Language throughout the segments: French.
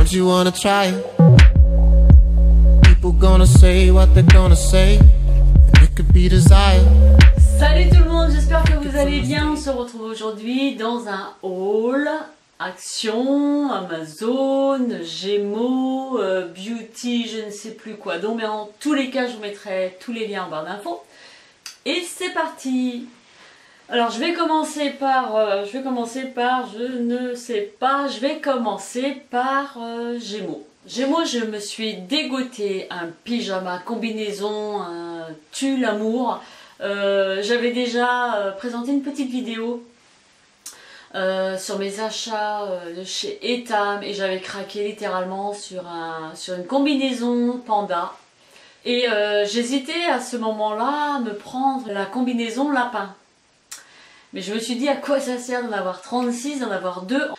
Don't you wanna try it? People gonna say what they're gonna say. It could be desire. Salut tout le monde, j'espère que vous allez bien. On se retrouve aujourd'hui dans un haul Action, Amazon, Gémeaux, Beauty, je ne sais plus quoi. Donc mais en tous les cas, je vous mettrai tous les liens en barre d'infos. Et c'est parti. Alors je vais commencer par, Gémeaux. Gémeaux, je me suis dégoté un pyjama combinaison, un tulle amour. J'avais déjà présenté une petite vidéo sur mes achats de chez Etam et j'avais craqué littéralement sur une combinaison panda. Et j'hésitais à ce moment-là à me prendre la combinaison lapin. Mais je me suis dit à quoi ça sert d'en avoir 36, d'en avoir deux,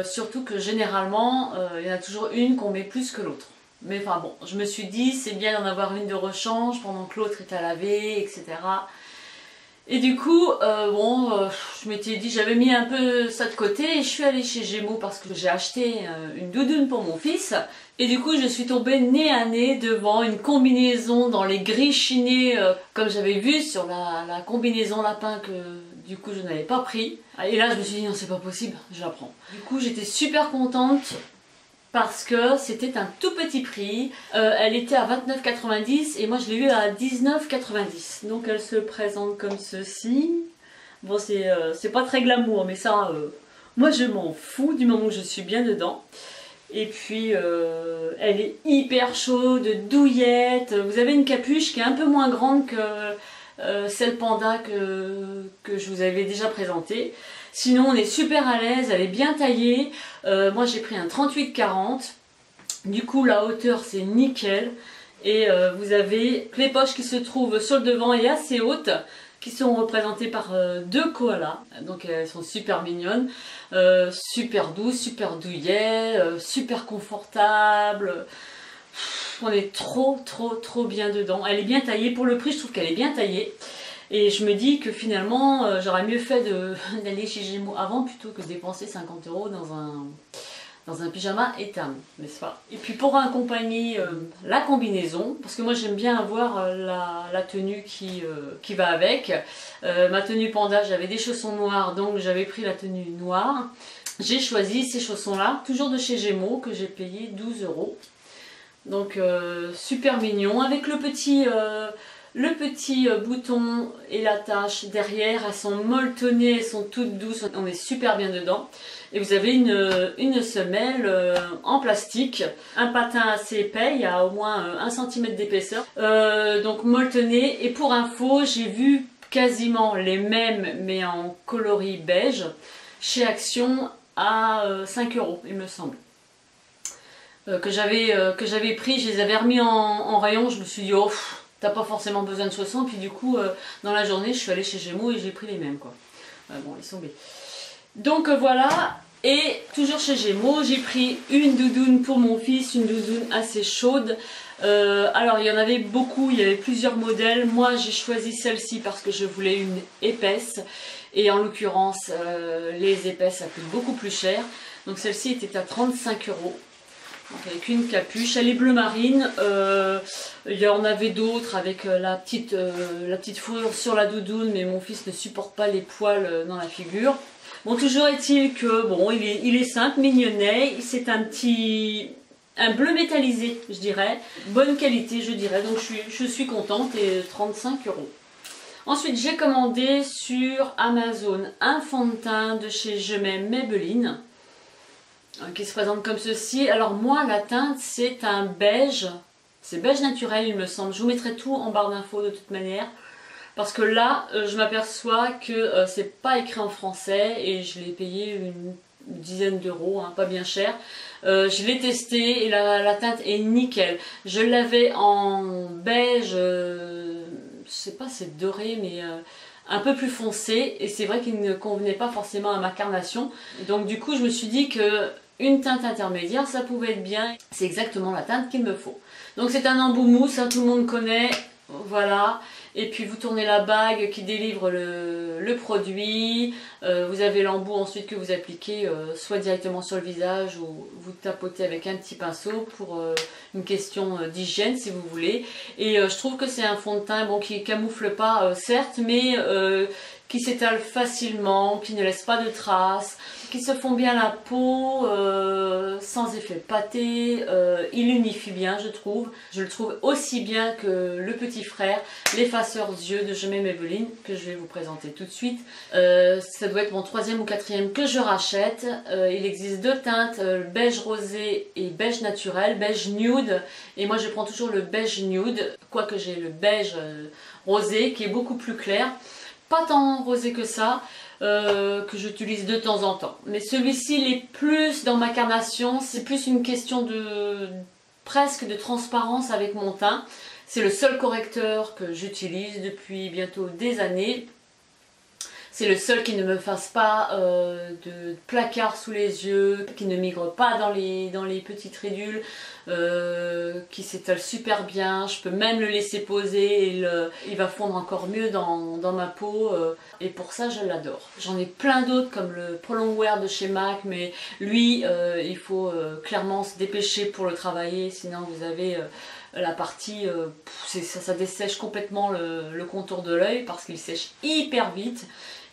surtout que généralement il y en a toujours une qu'on met plus que l'autre. Mais enfin bon, je me suis dit c'est bien d'en avoir une de rechange pendant que l'autre est à laver, etc. Et du coup, je m'étais dit, j'avais mis un peu ça de côté et je suis allée chez Gémeaux parce que j'ai acheté une doudoune pour mon fils. Et du coup, je suis tombée nez à nez devant une combinaison dans les gris chinés, comme j'avais vu sur la combinaison lapin que du coup je n'avais pas pris. Et là, je me suis dit, non, c'est pas possible, je la prends. Du coup, j'étais super contente parce que c'était un tout petit prix. Elle était à 29,90 et moi je l'ai eu à 19,90. Donc elle se présente comme ceci. Bon, c'est pas très glamour, mais ça, moi je m'en fous du moment que je suis bien dedans. Et puis elle est hyper chaude, douillette. Vous avez une capuche qui est un peu moins grande que celle panda que je vous avais déjà présentée. Sinon on est super à l'aise, elle est bien taillée. Moi j'ai pris un 38-40. Du coup la hauteur c'est nickel. Et vous avez les poches qui se trouvent sur le devant et assez hautes, qui sont représentées par deux koalas. Donc elles sont super mignonnes, super douces, super douillet, super confortables. On est trop bien dedans. Elle est bien taillée, pour le prix je trouve qu'elle est bien taillée. Et je me dis que finalement j'aurais mieux fait d'aller chez Gémeaux avant plutôt que de dépenser 50 € dans un pyjama Etam, n'est-ce pas? Et puis pour accompagner la combinaison, parce que moi j'aime bien avoir la tenue qui va avec. Ma tenue panda, j'avais des chaussons noirs, donc j'avais pris la tenue noire. J'ai choisi ces chaussons-là, toujours de chez Gémeaux, que j'ai payé 12 €. Donc super mignon, avec le petit bouton et l'attache derrière. Elles sont molletonnées, elles sont toutes douces, on est super bien dedans. Et vous avez une semelle en plastique, un patin assez épais, il y a au moins 1 cm d'épaisseur, donc molletonné. Et pour info, j'ai vu quasiment les mêmes mais en coloris beige chez Action à 5 € il me semble. Que j'avais pris, je les avais remis en rayon. Je me suis dit oh, t'as pas forcément besoin de chaussons. Puis du coup dans la journée je suis allée chez Gémeaux et j'ai pris les mêmes quoi. Bon, ils sont bien. Donc voilà, et toujours chez Gémeaux j'ai pris une doudoune pour mon fils, une doudoune assez chaude. Alors il y en avait beaucoup, il y avait plusieurs modèles. Moi j'ai choisi celle-ci parce que je voulais une épaisse. Et en l'occurrence les épaisses ça coûte beaucoup plus cher. Donc celle-ci était à 35 €. Donc avec une capuche, elle est bleu marine. Il y en avait d'autres avec la petite fourrure sur la doudoune, mais mon fils ne supporte pas les poils dans la figure. Bon, toujours est-il que bon, il est simple, mignonnet. C'est un bleu métallisé, je dirais. Bonne qualité, je dirais. Donc je suis contente, et 35 €. Ensuite, j'ai commandé sur Amazon un fond de teint de chez Je m'aime Maybelline, qui se présente comme ceci. Alors moi la teinte c'est un beige, c'est beige naturel il me semble. Je vous mettrai tout en barre d'infos de toute manière, parce que là je m'aperçois que c'est pas écrit en français et je l'ai payé une dizaine d'euros, hein, pas bien cher. Je l'ai testé et la teinte est nickel. Je l'avais en beige, je sais pas, c'est doré mais un peu plus foncé, et c'est vrai qu'il ne convenait pas forcément à ma carnation. Donc du coup je me suis dit que une teinte intermédiaire ça pouvait être bien. C'est exactement la teinte qu'il me faut. Donc c'est un embout mousse, hein, tout le monde connaît, voilà. Et puis vous tournez la bague qui délivre le produit. Vous avez l'embout ensuite que vous appliquez soit directement sur le visage ou vous tapotez avec un petit pinceau pour une question d'hygiène si vous voulez. Et je trouve que c'est un fond de teint bon, qui camoufle pas certes, mais qui s'étale facilement, qui ne laisse pas de traces, qui se fond bien la peau, sans effet pâté, il unifie bien je trouve. Je le trouve aussi bien que le petit frère, l'effaceur yeux de Je m'aime Evelyne, que je vais vous présenter tout de suite. Ça doit être mon 3e ou 4e que je rachète. Il existe 2 teintes, beige rosé et beige naturel, beige nude. Et moi je prends toujours le beige nude, quoique j'ai le beige rosé qui est beaucoup plus clair. Pas tant rosé que ça, que j'utilise de temps en temps. Mais celui-ci, il est plus dans ma carnation, c'est plus une question de presque de transparence avec mon teint. C'est le seul correcteur que j'utilise depuis bientôt des années. C'est le seul qui ne me fasse pas de placard sous les yeux, qui ne migre pas dans les petites ridules, qui s'étale super bien. Je peux même le laisser poser et il va fondre encore mieux dans ma peau. Et pour ça, je l'adore. J'en ai plein d'autres comme le Prolong Wear de chez MAC, mais lui, il faut clairement se dépêcher pour le travailler, sinon vous avez... la partie, ça dessèche complètement le contour de l'œil parce qu'il sèche hyper vite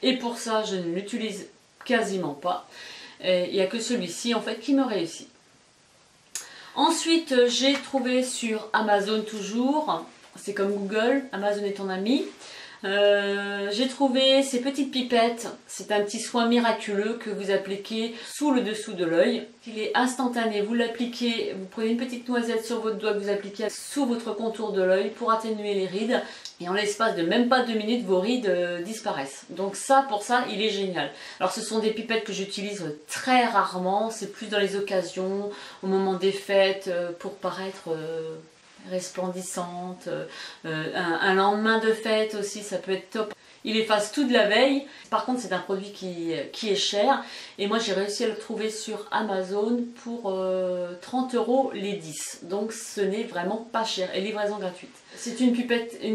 et pour ça je ne l'utilise quasiment pas. Il n'y a que celui-ci en fait qui me réussit. Ensuite j'ai trouvé sur Amazon toujours, c'est comme Google, Amazon est ton ami. J'ai trouvé ces petites pipettes, c'est un petit soin miraculeux que vous appliquez sous le dessous de l'œil. Il est instantané, vous l'appliquez, vous prenez une petite noisette sur votre doigt que vous appliquez sous votre contour de l'œil pour atténuer les rides. Et en l'espace de même pas 2 minutes, vos rides disparaissent. Donc ça, pour ça, il est génial. Alors ce sont des pipettes que j'utilise très rarement, c'est plus dans les occasions, au moment des fêtes, pour paraître... resplendissante, un lendemain de fête aussi ça peut être top. Il efface tout de la veille. Par contre c'est un produit qui est cher et moi j'ai réussi à le trouver sur Amazon pour 30 € les 10, donc ce n'est vraiment pas cher et livraison gratuite. C'est une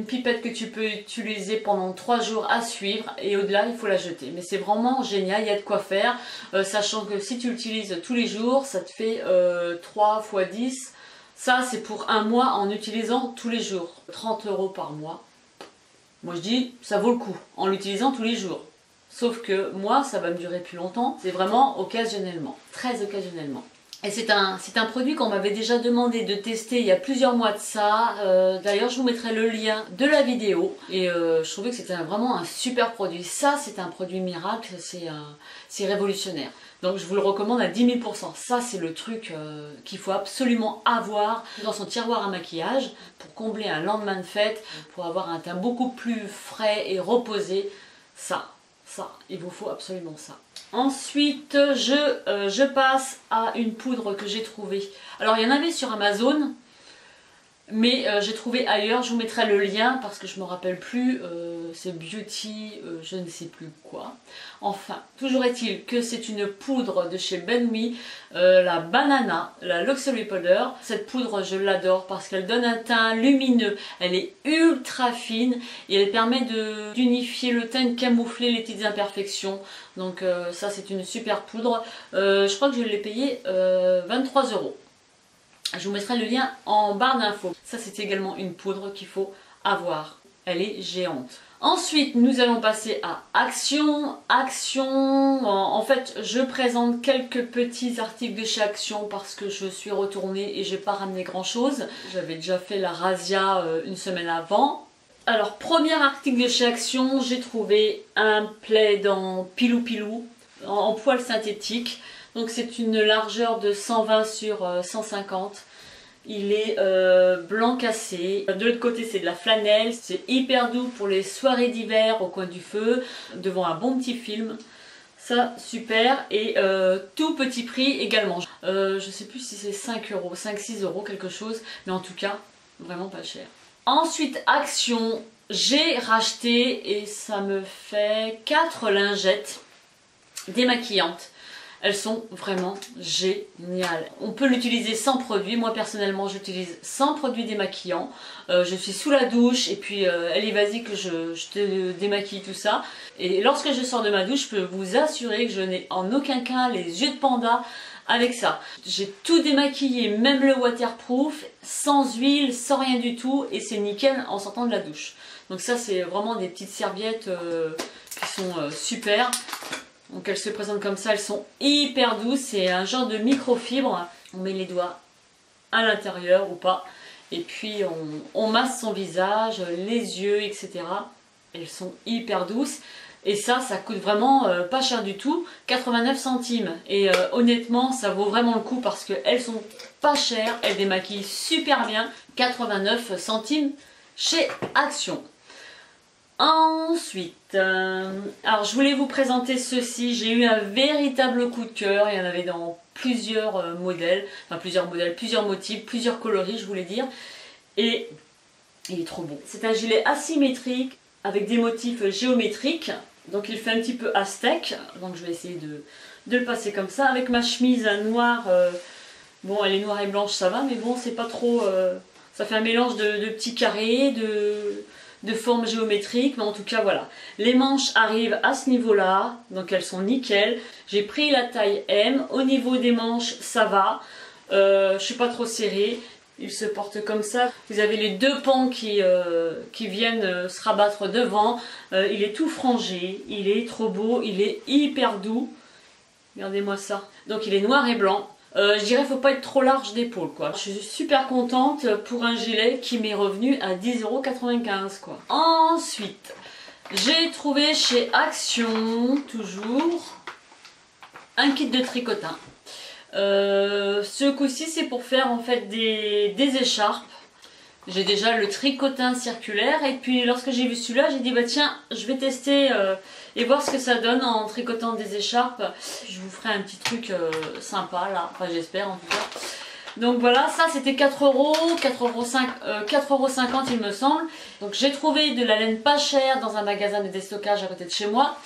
pipette que tu peux utiliser pendant 3 jours à suivre et au-delà il faut la jeter, mais c'est vraiment génial, il y a de quoi faire, sachant que si tu l'utilises tous les jours ça te fait 3 x 10. Ça, c'est pour un mois en utilisant tous les jours. 30 € par mois. Moi, je dis, ça vaut le coup en l'utilisant tous les jours. Sauf que moi, ça va me durer plus longtemps. C'est vraiment occasionnellement, très occasionnellement. Et c'est un produit qu'on m'avait déjà demandé de tester il y a plusieurs mois de ça. D'ailleurs, je vous mettrai le lien de la vidéo. Et je trouvais que c'était vraiment un super produit. Ça, c'est un produit miracle, c'est révolutionnaire. Donc je vous le recommande à 10 000 %. Ça, c'est le truc qu'il faut absolument avoir dans son tiroir à maquillage pour combler un lendemain de fête, pour avoir un teint beaucoup plus frais et reposé. Ça, il vous faut absolument ça. Ensuite, je passe à une poudre que j'ai trouvée. Alors, il y en avait sur Amazon, mais j'ai trouvé ailleurs. Je vous mettrai le lien parce que je ne me rappelle plus. C'est Beauty, je ne sais plus quoi. Enfin, toujours est-il que c'est une poudre de chez Ben Me, la Banana, la Luxury Powder. Cette poudre, je l'adore parce qu'elle donne un teint lumineux. Elle est ultra fine et elle permet d'unifier le teint, de camoufler les petites imperfections. Donc ça, c'est une super poudre. Je crois que je l'ai payée 23 €. Je vous mettrai le lien en barre d'infos. Ça, c'est également une poudre qu'il faut avoir. Elle est géante. Ensuite, nous allons passer à Action. Action, en fait, je présente quelques petits articles de chez Action parce que je suis retournée et j'ai pas ramené grand chose. J'avais déjà fait la razzia une semaine avant. Alors, premier article de chez Action, j'ai trouvé un plaid en pilou pilou, en poil synthétique. Donc c'est une largeur de 120 sur 150. Il est blanc cassé. De l'autre côté c'est de la flanelle. C'est hyper doux pour les soirées d'hiver au coin du feu, devant un bon petit film. Ça, super. Et tout petit prix également. Je sais plus si c'est 5 €, 5-6 € quelque chose. Mais en tout cas, vraiment pas cher. Ensuite, Action. J'ai racheté et ça me fait 4 lingettes démaquillantes. Elles sont vraiment géniales. On peut l'utiliser sans produit. Moi personnellement j'utilise sans produit démaquillant. Je suis sous la douche et puis allez vas-y que je te démaquille tout ça. Et lorsque je sors de ma douche, je peux vous assurer que je n'ai en aucun cas les yeux de panda avec ça. J'ai tout démaquillé, même le waterproof, sans huile, sans rien du tout, et c'est nickel en sortant de la douche. Donc ça c'est vraiment des petites serviettes qui sont super. Donc elles se présentent comme ça, elles sont hyper douces, c'est un genre de microfibre. On met les doigts à l'intérieur ou pas, et puis on masse son visage, les yeux, etc. Elles sont hyper douces. Et ça coûte vraiment pas cher du tout, 89 centimes. Et honnêtement, ça vaut vraiment le coup parce qu'elles sont pas chères, elles démaquillent super bien, 89 centimes chez Action. Ensuite, alors je voulais vous présenter ceci, j'ai eu un véritable coup de cœur, il y en avait dans plusieurs modèles, plusieurs motifs, plusieurs coloris je voulais dire. Et il est trop beau. C'est un gilet asymétrique avec des motifs géométriques. Donc il fait un petit peu aztèque, donc je vais essayer de le passer comme ça, avec ma chemise noire, bon elle est noire et blanche ça va, mais bon c'est pas trop, ça fait un mélange de petits carrés, de formes géométriques, mais en tout cas voilà. Les manches arrivent à ce niveau là, donc elles sont nickel, j'ai pris la taille M, au niveau des manches ça va, je suis pas trop serrée. Il se porte comme ça. Vous avez les deux pans qui viennent se rabattre devant. Il est tout frangé. Il est trop beau. Il est hyper doux. Regardez-moi ça. Donc il est noir et blanc. Je dirais qu'il ne faut pas être trop large d'épaule, quoi. Je suis super contente pour un gilet qui m'est revenu à 10,95 €, quoi. Ensuite, j'ai trouvé chez Action, toujours, un kit de tricotin. Ce coup-ci c'est pour faire en fait des écharpes. J'ai déjà le tricotin circulaire et puis lorsque j'ai vu celui-là j'ai dit bah tiens je vais tester et voir ce que ça donne en tricotant des écharpes. Je vous ferai un petit truc sympa là, enfin j'espère en tout cas. Donc voilà, ça c'était 4 €, 4,50 € il me semble. Donc j'ai trouvé de la laine pas chère dans un magasin de déstockage à côté de chez moi.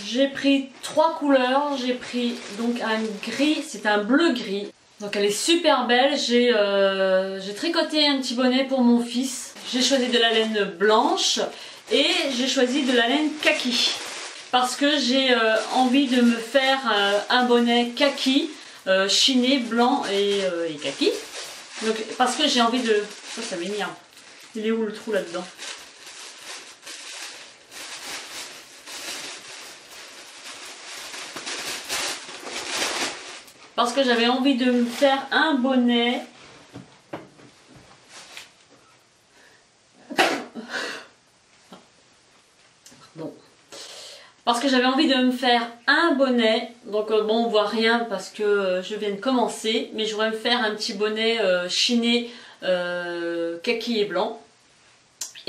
J'ai pris 3 couleurs, j'ai pris donc un gris, c'est un bleu gris. Donc elle est super belle, j'ai tricoté un petit bonnet pour mon fils. J'ai choisi de la laine blanche et j'ai choisi de la laine kaki. Parce que j'ai envie de me faire un bonnet kaki, chiné, blanc et kaki. Donc parce que j'ai envie de... Ça m'énerve. Il est où le trou là-dedans ? Parce que j'avais envie de me faire un bonnet. Pardon. Parce que j'avais envie de me faire un bonnet. Donc bon, on voit rien parce que je viens de commencer. Mais je voudrais me faire un petit bonnet chiné kaki et blanc.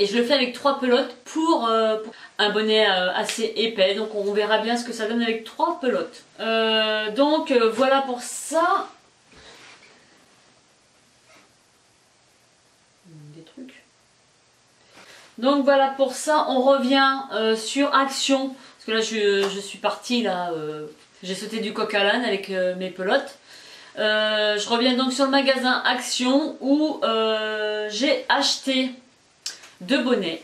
Et je le fais avec 3 pelotes pour un bonnet assez épais. Donc on verra bien ce que ça donne avec 3 pelotes. Donc voilà pour ça. Des trucs. Donc voilà pour ça. On revient sur Action. Parce que là je suis partie là. J'ai sauté du coq à l'âne avec mes pelotes. Je reviens donc sur le magasin Action où j'ai acheté 2 bonnets.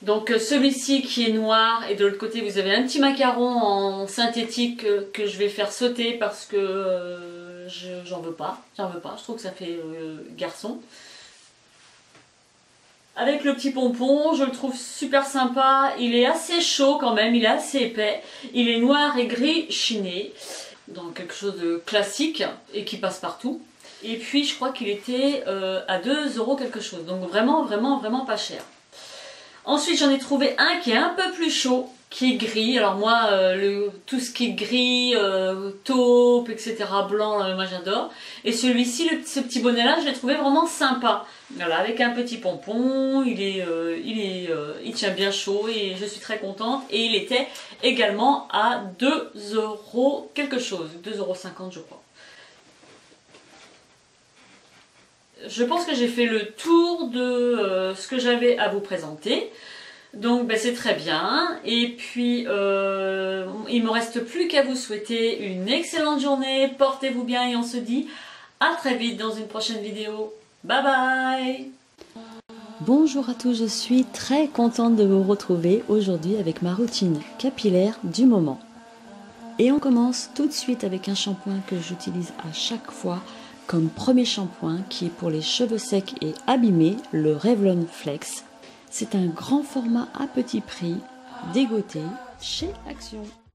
Donc celui-ci qui est noir et de l'autre côté vous avez un petit macaron en synthétique que je vais faire sauter parce que j'en veux pas, je trouve que ça fait garçon. Avec le petit pompon, je le trouve super sympa, il est assez chaud quand même, il est assez épais, il est noir et gris chiné, donc quelque chose de classique et qui passe partout. Et puis je crois qu'il était à 2 € quelque chose. Donc vraiment pas cher. Ensuite j'en ai trouvé un qui est un peu plus chaud, qui est gris. Alors moi tout ce qui est gris, taupe, etc. blanc, moi j'adore. Et celui-ci, ce petit bonnet là, je l'ai trouvé vraiment sympa. Voilà, avec un petit pompon, il tient bien chaud et je suis très contente. Et il était également à 2 € quelque chose, 2,50 € je crois. Je pense que j'ai fait le tour de ce que j'avais à vous présenter. Donc c'est très bien. Et puis il me reste plus qu'à vous souhaiter une excellente journée. Portez-vous bien et on se dit à très vite dans une prochaine vidéo. Bye bye. Bonjour à tous, je suis très contente de vous retrouver aujourd'hui avec ma routine capillaire du moment. Et on commence tout de suite avec un shampoing que j'utilise à chaque fois comme premier shampoing qui est pour les cheveux secs et abîmés, le Revlon Flex. C'est un grand format à petit prix, dégoté chez Action.